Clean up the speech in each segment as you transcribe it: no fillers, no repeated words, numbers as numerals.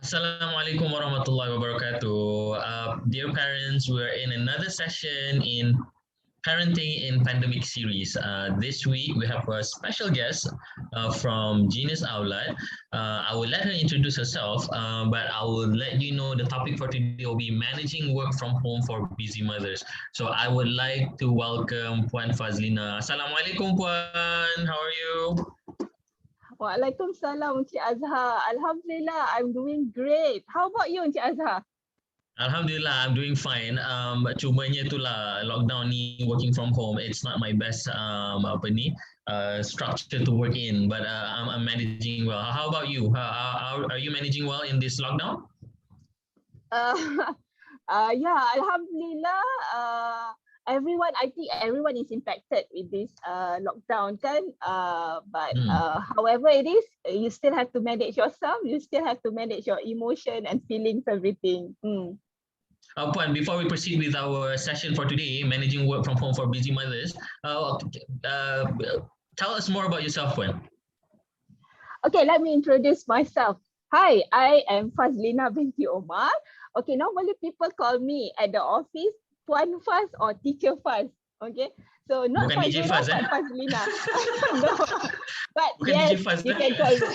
Assalamualaikum warahmatullahi wabarakatuh. Dear parents, we're in another session in Parenting in Pandemic series. This week we have a special guest from Genius Aulad. I will let her introduce herself, but I will let you know the topic for today will be managing work from home for busy mothers. So I would like to welcome Puan Fazlina. Assalamualaikum Puan, how are you? Waalaikumsalam, Encik Azhar. Alhamdulillah, I'm doing great. How about you, Encik Azhar? Alhamdulillah, I'm doing fine. Cumanya itulah lockdown ni working from home. It's not my best structure to work in, but I'm managing well. How about you? How are you managing well in this lockdown? Uh, yeah, Alhamdulillah. I think everyone is impacted with this lockdown, kan? But however it is, you still have to manage yourself. You still have to manage your emotion and feelings, everything. Puan, before we proceed with our session for today, managing work from home for busy mothers, uh, tell us more about yourself, Puan. Okay, let me introduce myself. Hi, I am Fazlina binti Omar. Okay, normally people call me at the office Puan Faz or Teacher Faz. Okay, so not Bukan DJ Fazlina, Faz, but Fazlina. No, but Bukan yes, DJ Faz, you can call me.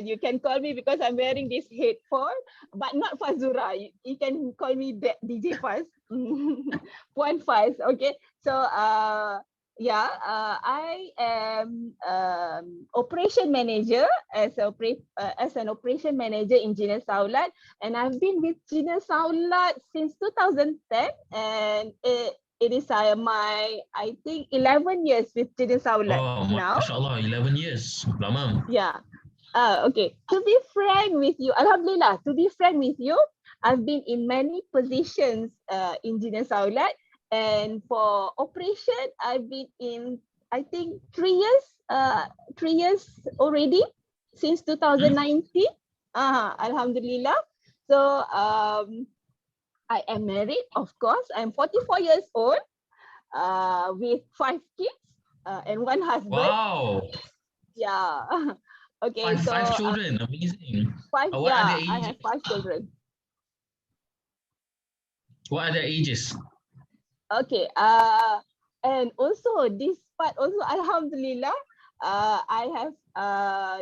You can call me because I'm wearing this headphone, but not Fazura. You can call me DJ Faz, Puan Faz. Okay, so I am operation manager as an operation manager in Genius Aulad, and I've been with Genius Aulad since 2010, and it is my, I think, 11 years with Genius Aulad now. MashaAllah, 11 years. Lama. Yeah. Okay. To be frank with you, Alhamdulillah, to be frank with you, I've been in many positions in Genius Aulad. And for operation, I've been in, I think, 3 years, 3 years already since 2019. Alhamdulillah. So I am married, of course. I'm 44 years old with 5 kids and 1 husband. Wow. Yeah. Okay. Five children. Amazing. Five, What are their I ages? have 5 children. What are their ages? Okay. And also this part also, Alhamdulillah, I have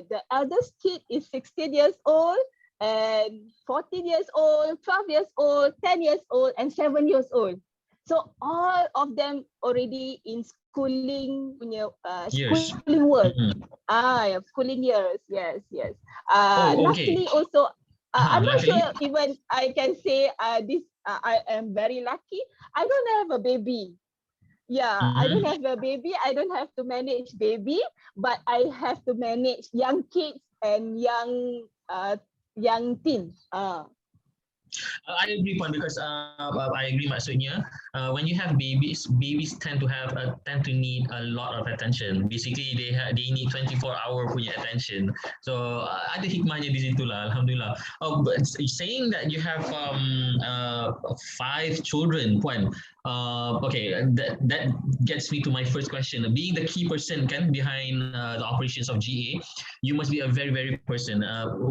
the eldest kid is 16 years old and 14 years old, 12 years old, 10 years old, and 7 years old. So all of them already in schooling, schooling world. Yeah, schooling years. Yes. Okay. Luckily also, I'm not luckily? sure even I can say this. I am very lucky. I don't have a baby. Yeah, I don't have a baby. I don't have to manage baby, but I have to manage young kids and young teens. I agree, Puan, because I agree maksudnya when you have babies tend to need a lot of attention. Basically they need 24-hour punya attention. So ada hikmahnya di situ lah, alhamdulillah. But saying that you have 5 children, Puan. Okay, that gets me to my first question. Being the key person kan behind the operations of GA, you must be a very, very person.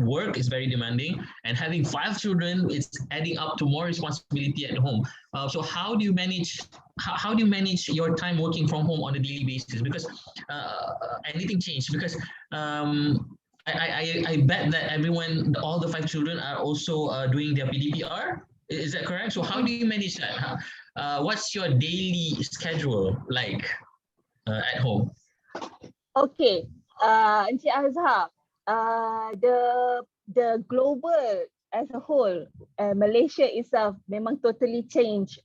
Work is very demanding, and having 5 children, it's adding up to more responsibility at home. So how do you manage your time working from home on a daily basis? Because anything changed? Because I bet that all the 5 children are also doing their PDPR. Is that correct? So how do you manage that? What's your daily schedule like at home? Okay, Encik Azhar, the global as a whole, Malaysia itself memang totally changed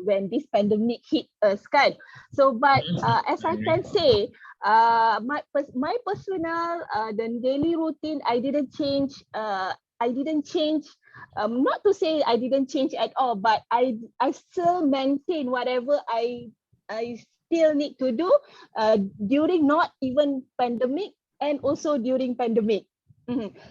when this pandemic hit us, kan? So, but as I can say, my personal the daily routine, I didn't change. Not to say I didn't change at all, but I still maintain whatever I still need to do during not even pandemic and also during pandemic.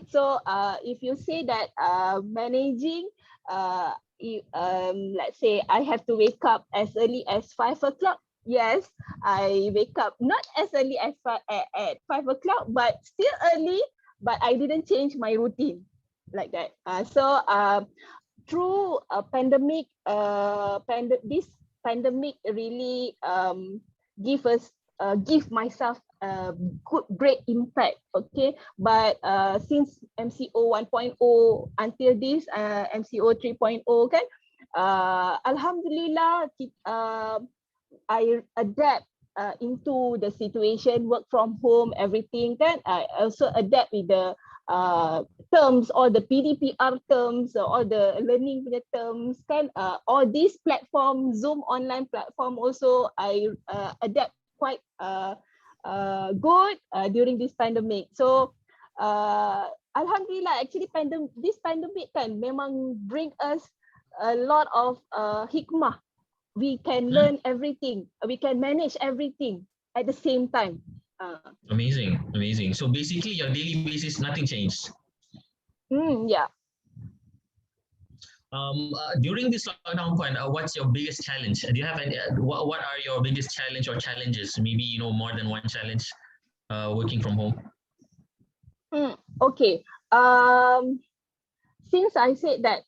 So if you say that managing, let's say I have to wake up as early as 5 o'clock. Yes, I wake up not as early as at 5 o'clock, but still early. but I didn't change my routine like that. Through a pandemic, this pandemic really give myself a good great impact. Okay, but since MCO 1.0 until this MCO 3.0 kan, Alhamdulillah, I adapt into the situation, work from home, everything kan. I also adapt with the terms, all the PDPR terms, all the learning punya terms kan. All these platform, Zoom online platform also I adapt quite good during this pandemic. So Alhamdulillah, actually this pandemic kan memang bring us a lot of hikmah. We can learn everything. We can manage everything at the same time. Amazing, amazing. So basically, your daily basis, nothing changed. Yeah. During this lockdown point, what's your biggest challenge? Do you have any? What are your biggest challenge or challenges? Maybe more than one challenge. Working from home. Okay. Since I said that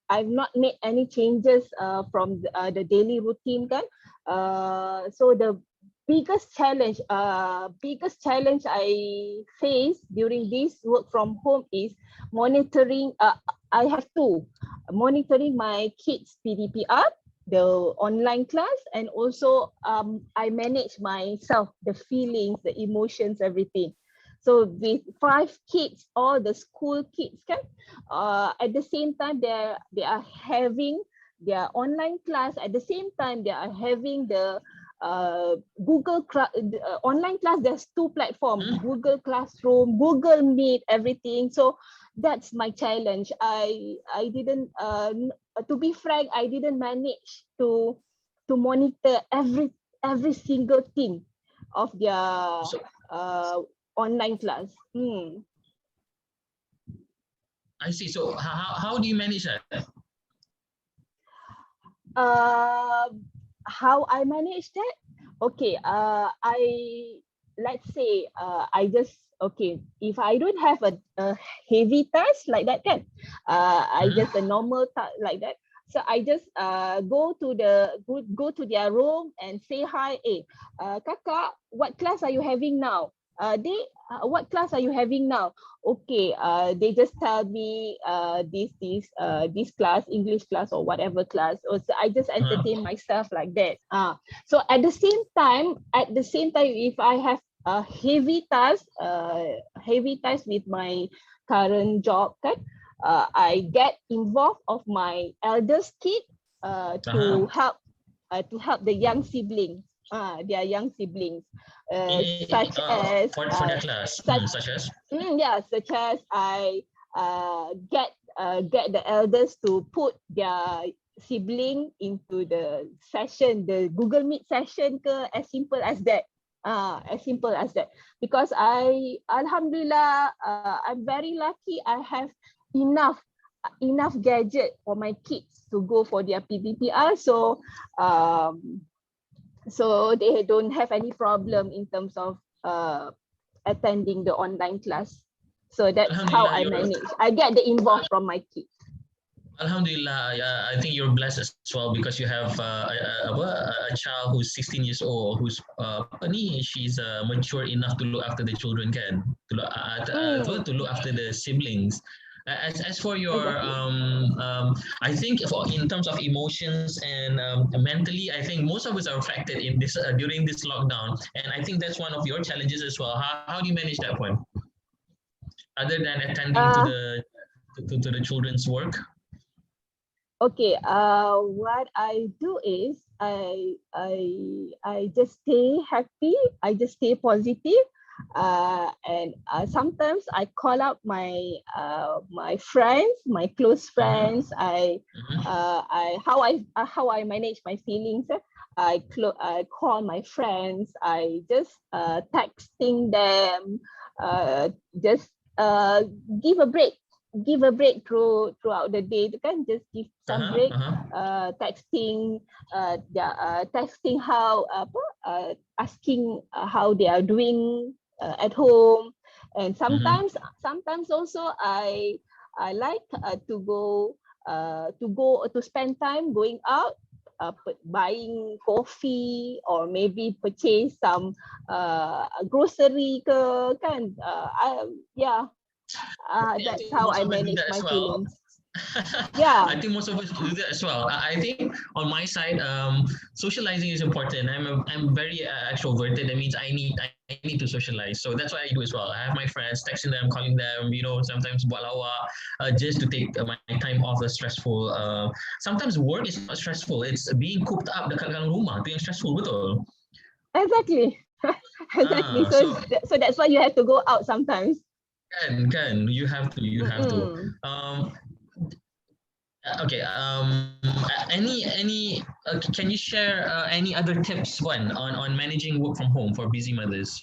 I've not made any changes from the daily routine kan. So the biggest challenge I face during this work from home is monitoring. I have to monitoring my kids' PDPR, the online class, and also I manage myself, the feelings, the emotions, everything. So with 5 kids, all the school kids kan, at the same time they are having their online class. At the same time they are having the online class. There's 2 platforms, Google Classroom, Google Meet, everything. So that's my challenge. I didn't to be frank, I didn't manage to monitor every single thing of their online class. I see. So how do you manage that? How I manage that? Okay, let's say I just, okay, if I don't have a heavy task like that kan, I just a normal task like that. So I just go to their room and say hi. Kakak, what class are you having now? What class are you having now? Okay, they just tell me this class, English class or whatever class. So I just entertain myself like that. So at the same time, if I have a heavy task with my current job kan, I get involved of my eldest kid to help the young siblings. Their young siblings, such as for their class, such as I get the elders to put their sibling into the session, the Google Meet session ke, as simple as that. As simple as that. Because Alhamdulillah, I'm very lucky. I have enough gadget for my kids to go for their PPPR. So they don't have any problem in terms of attending the online class. So that's how I manage. I get the involved from my kids. Alhamdulillah, I think you're blessed as well because you have a child who's 16 years old, who's she's mature enough to look after the children, can to look after the siblings. As for your, I think in terms of emotions and mentally, I think most of us are affected in this during this lockdown, and I think that's one of your challenges as well. How do you manage that one, other than attending to the children's work? Okay, what I do is I just stay happy. I just stay positive. And sometimes I call up my my friends, my close friends. How I manage my feelings. I call my friends. I just texting them. Just give a break. Throughout the day. Kan just give some break. Texting, texting how asking how they are doing at home, And Mm-hmm. sometimes also I like to spend time going out, buying coffee or maybe purchase some grocery ke kan. Yeah, I that's think how most I of us do manage that as my well. feelings. Yeah, I think most of us do that as well. I think on my side, socializing is important. I'm very extroverted. That means I need to socialize. So that's what I do as well. I have my friends, texting them, calling them. Sometimes buat lawak, just to take my time off the stressful. Sometimes work is not stressful. It's being cooped up dekat dalam rumah tu yang stressful, betul. exactly. Exactly. Ah, So so so that's why you have to go out sometimes. kan you have to. Mm-mm. Um, Okay. Can you share any other tips, one, on managing work from home for busy mothers?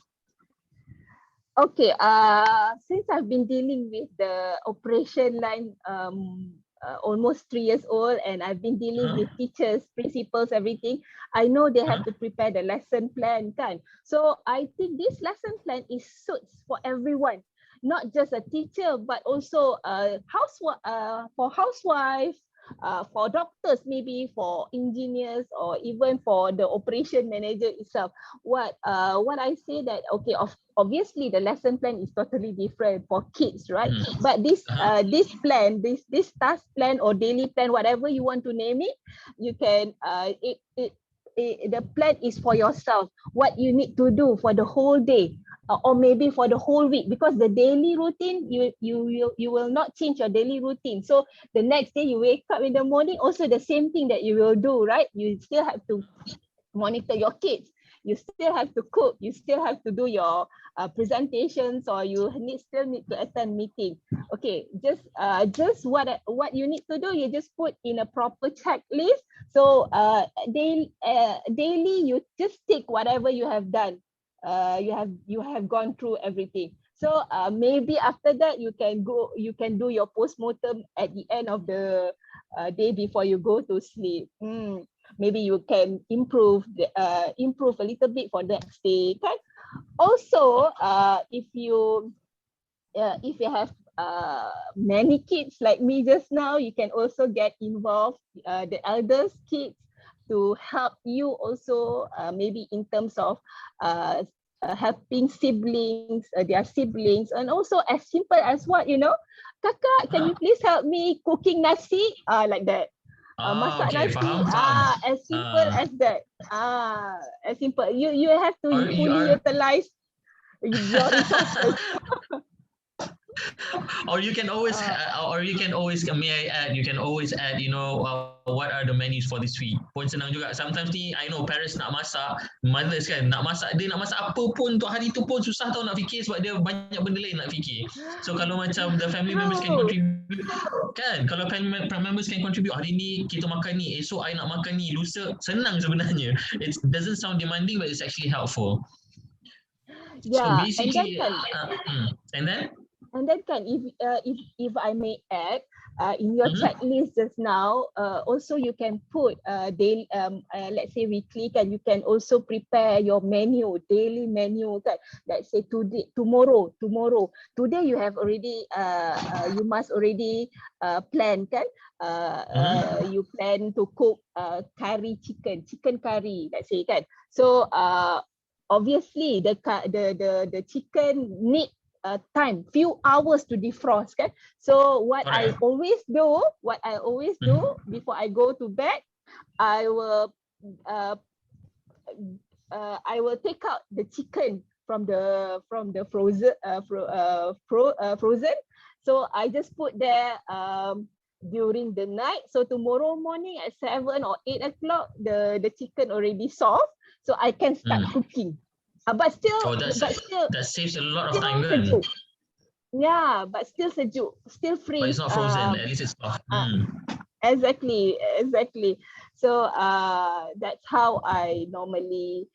Okay, since I've been dealing with the operation line almost 3 years old, and I've been dealing Uh-huh. with teachers, principals, everything, I know they have Uh-huh. to prepare the lesson plan, kan? So I think this lesson plan is suits for everyone, not just a teacher, but also for housewives, for doctors, maybe for engineers, or even for the operation manager itself. What I say that, okay, obviously the lesson plan is totally different for kids, right? Mhm. But Uh-huh. this plan, this task plan or daily plan, whatever you want to name it, you can the plan is for yourself, what you need to do for the whole day, or maybe for the whole week, because the daily routine, you will not change your daily routine. So the next day you wake up in the morning, also the same thing that you will do, right? You still have to monitor your kids, you still have to cook, you still have to do your presentations, or still need to attend meeting. Okay, just what you need to do, you just put in a proper checklist. So daily you just tick whatever you have done, you have gone through everything. So maybe after that you can do your postmortem at the end of the day before you go to sleep. Maybe you can improve a little bit for next day, kan? Also, if you have many kids like me just now, you can also get involved, the eldest kids, to help you also, maybe in terms of uh, helping siblings, their siblings, and also as simple as kakak, can Uh-huh. you please help me cooking nasi, like that. Masak Okay, nasi, faham, faham. as simple Uh, as that. As simple, you have to or you fully are utilize your resources. uh, or you can always may I add, you can always add, what are the menus for this week. Pun senang juga. Sometimes ni I know parents nak masak, mothers kan nak masak apa pun untuk hari tu pun susah tau nak fikir, sebab dia banyak benda lain nak fikir. So kalau macam the family members can True. contribute, kan, kalau family members can contribute, hari ni kita makan ni, esok I nak makan ni, lusa, senang sebenarnya. It doesn't sound demanding, but it's actually helpful. So Yeah, basically, and then. and then kan, if I may add, in your Mhm. checklist just now, also you can put daily, let's say weekly, kan, you can also prepare your menu, daily menu, kan. Let's say tomorrow, today you have already, you must already plan, kan. Mhm. You plan to cook chicken curry, let's say, kan. So obviously the chicken need time, few hours to defrost, kan. So Correct. what I always do Mhm. before I go to bed, I will uh, I will take out the chicken from the frozen. So I just put there during the night. So tomorrow morning at 7 or 8 o'clock, the chicken already soft, so I can start Mm. cooking. But still, Oh, but still, that saves a lot of still time kan. sejuk. Yeah, but still sejuk, still But it's freeze. not frozen. At least it's soft. Uh, exactly. So that's how I normally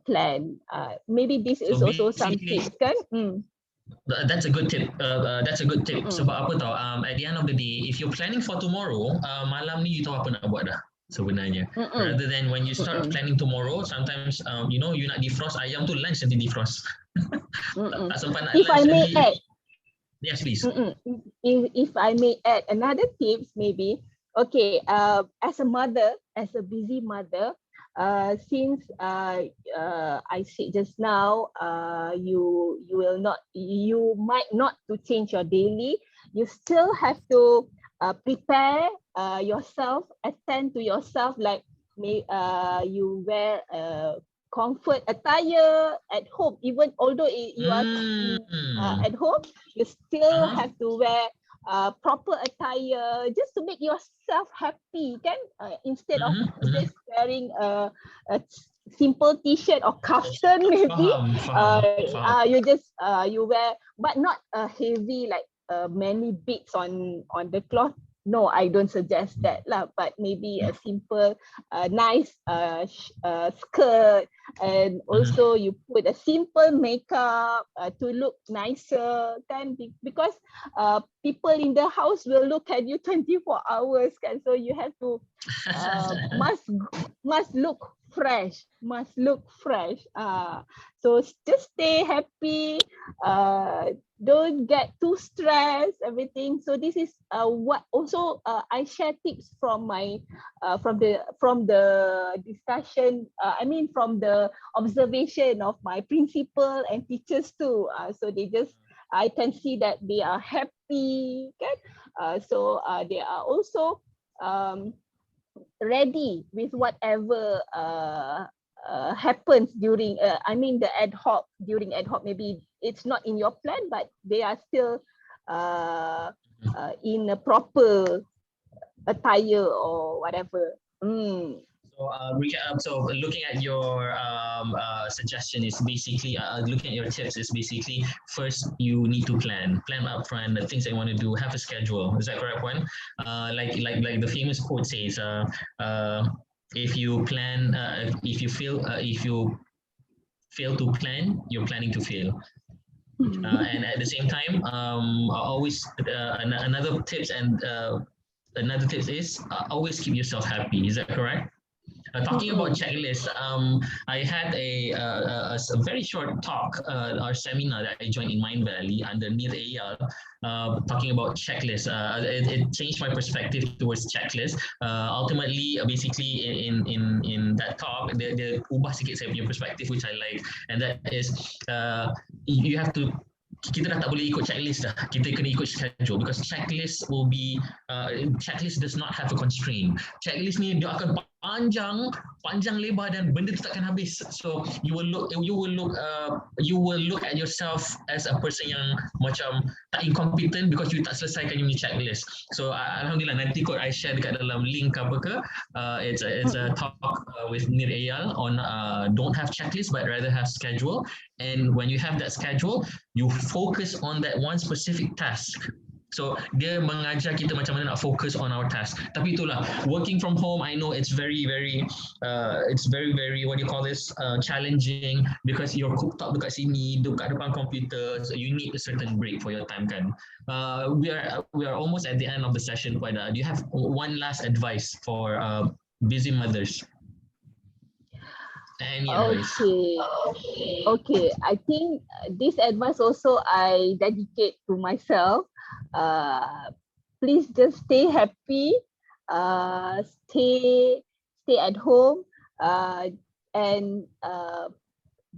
plan. Maybe this So is also some basically, tips, kan? that's a good tip. That's a good tip. Mm-mm. Sebab apa tau? At the end of the day, if you're planning for tomorrow, malam ni you tahu apa nak buat dah. sebenarnya. Mm-mm. Rather than when you start Mm-mm. planning tomorrow, sometimes you know you nak defrost ayam tu lunch nanti defrost. Mm-mm. Tak sempat nak If I lunch may nanti. add, Yes, please. if I may add another tips, maybe. Okay, as a mother, as a busy mother, since I said just now, you might not to change your daily. You still have to prepare yourself, attend to yourself. Like you wear comfort attire at home, even although you are at home, you still have to wear proper attire just to make yourself happy, kan? Instead of just wearing a simple t-shirt or kaftan, maybe Faham. you just you wear, but not heavy, like many beads on the cloth. No, I don't suggest that lah, but maybe a simple nice skirt, and also you put a simple makeup to look nicer, kan? Because people in the house will look at you 24 hours, kan? So you have to must look fresh, so just stay happy, don't get too stressed, everything. So this is what also I share tips from my from the discussion, I mean from the observation of my principal and teachers too. So they just, I can see that they are happy, kan? So they are also ready with whatever happens during I mean the ad hoc, during ad hoc, maybe it's not in your plan, but they are still in a proper attire or whatever. So looking at your suggestion is basically looking at your tips is basically first you need to plan upfront the things that you want to do, have a schedule. Is that correct, one? Like the famous quote says, if you plan, if you fail to plan, you're planning to fail. And at the same time, always another tips is always keep yourself happy. Is that correct? Talking about checklists, I had a very short talk or seminar that I joined in Mind Valley under Nir Eyal, talking about checklists. It changed my perspective towards checklists. Ultimately, basically in that talk, dia ubah sikit saya punya perspective, which I like, and that is you have to, kita dah tak boleh ikut checklist dah. Kita kena ikut schedule, because checklist will be checklist does not have a constraint. Checklist ni dia akan panjang lebar dan benda tu takkan habis. So you will look at yourself as a person yang macam tak incompetent because you tak selesaikan you punya checklist. So alhamdulillah, nanti kot I share dekat dalam link apa ke. It's a talk with Nir Eyal on don't have checklist but rather have schedule. And when you have that schedule, you focus on that one specific task. So dia mengajar kita macam mana nak focus on our task. Tapi itulah, working from home, I know it's very what do you call this, challenging, because you're cooped up dekat sini, dekat depan komputer, so you need a certain break for your time, kan. We are almost at the end of the session. But do you have one last advice for busy mothers? Any advice? Okay. I think this advice also I dedicate to myself. Please just stay happy, stay at home, and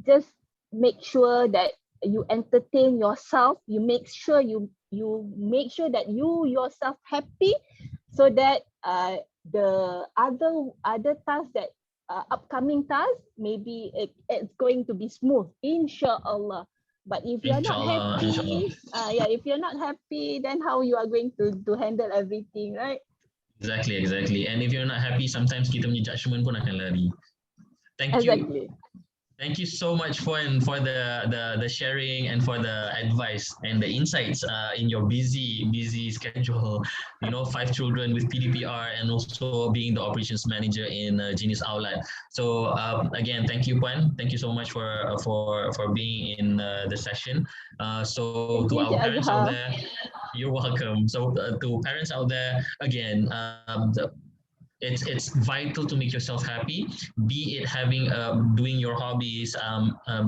just make sure that you entertain yourself. You make sure that you yourself happy, so that the other tasks that upcoming tasks, maybe it's going to be smooth, inshallah. But if you're not happy, if you're not happy, then how you are going to handle everything, right? Exactly. And if you're not happy, sometimes kita punya judgement pun akan lari. Thank you so much for the sharing and for the advice and the insights in your busy schedule. 5 children with PDPR and also being the operations manager in GENIUS AULAD. So again, thank you, Puan. Thank you so much for being in the session. So to our parents out there, you're welcome. So to parents out there, again, it's vital to make yourself happy, be it having doing your hobbies,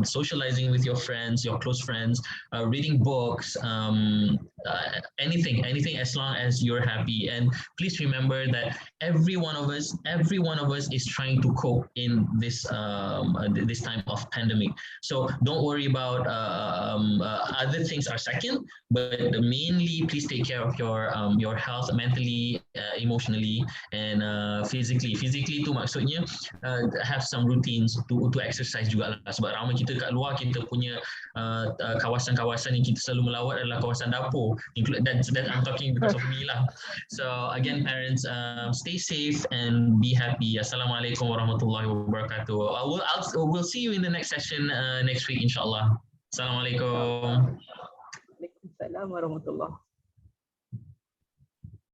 socializing with your friends, your close friends, reading books, anything as long as you're happy. And please remember that every one of us is trying to cope in this time of pandemic. So don't worry about other things are second, but mainly please take care of your health mentally, emotionally, and physically. Physically tu maksudnya have some routines to exercise juga lah, sebab ramai kita kat luar kita punya kawasan-kawasan yang kita selalu melawat adalah kawasan dapur, include that I'm talking because of me lah. So again, parents, stay safe and be happy. Assalamualaikum warahmatullahi wabarakatuh. We'll see you in the next session next week, inshallah. Assalamualaikum. Waalaikumsalam warahmatullahi.